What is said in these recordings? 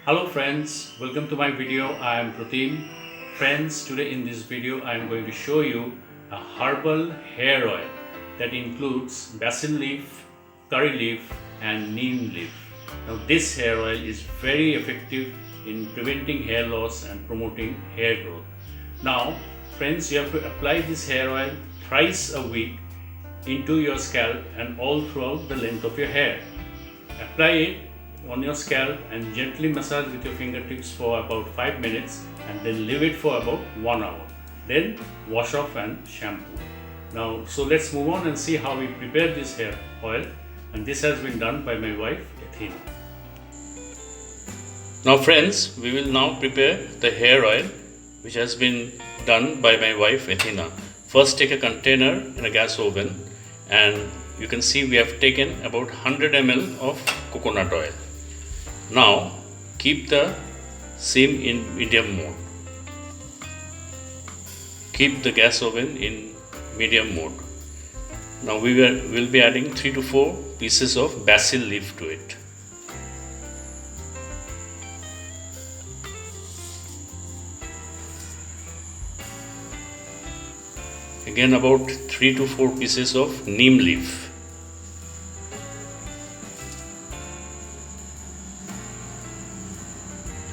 Hello friends, welcome to my video. I am Pratim. Friends, today in this video I am going to show you a herbal hair oil that includes basil leaf, curry leaf and neem leaf. Now this hair oil is very effective in preventing hair loss and promoting hair growth. Now friends, you have to apply this hair oil thrice a week into your scalp and all throughout the length of your hair. Apply it on your scalp and gently massage with your fingertips for about 5 minutes and then leave it for about 1 hour. Then wash off and shampoo. Now, so let's move on and see how we prepare this hair oil, and this has been done by my wife Athena. Now friends, we will now prepare the hair oil which has been done by my wife Athena. First take a container in a gas oven, and you can see we have taken about 100 ml of coconut oil. Now keep the same in medium mode. Keep the gas oven in medium mode. Now we will be adding 3 to 4 pieces of basil leaf to it. Again about 3 to 4 pieces of neem leaf.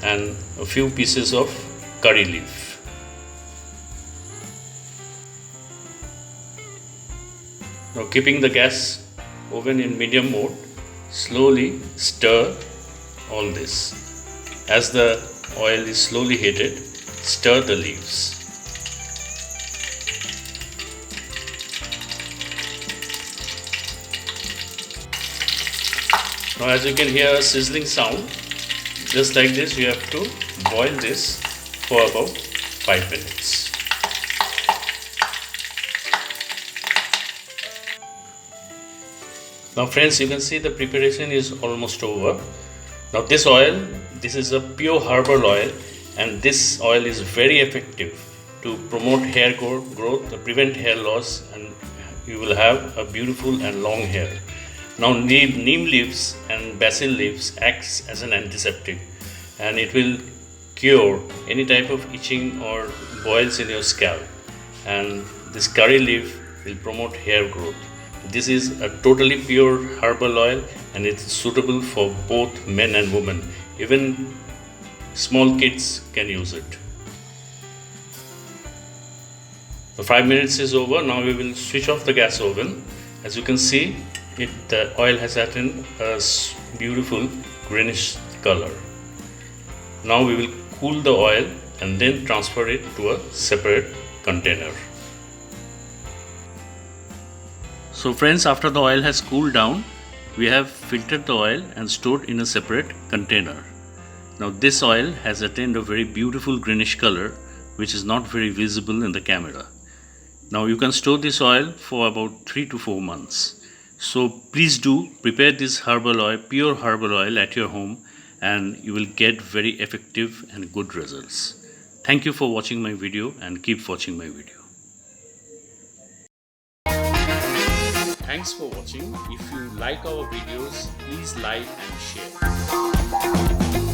And a few pieces of curry leaf. Now keeping the gas oven in medium mode, slowly stir all this. As the oil is slowly heated, stir the leaves. Now as you can hear a sizzling sound, just like this, you have to boil this for about 5 minutes. Now friends, you can see the preparation is almost over. Now this oil, this is a pure herbal oil, and this oil is very effective to promote hair growth, prevent hair loss, and you will have a beautiful and long hair. Now neem leaves and basil leaves acts as an antiseptic, and it will cure any type of itching or boils in your scalp, and this curry leaf will promote hair growth. This is a totally pure herbal oil, and it's suitable for both men and women. Even small kids can use it. The 5 minutes is over. Now we will switch off the gas oven. As you can see, the oil has attained a beautiful greenish color. Now we will cool the oil and then transfer it to a separate container. So friends, after the oil has cooled down, we have filtered the oil and stored in a separate container. Now this oil has attained a very beautiful greenish color, which is not very visible in the camera. Now you can store this oil for about 3 to 4 months. So please do prepare this herbal oil, pure herbal oil at your home, and you will get very effective and good results. Thank you for watching my video, and keep watching my video. Thanks for watching. If you like our videos, please like and share.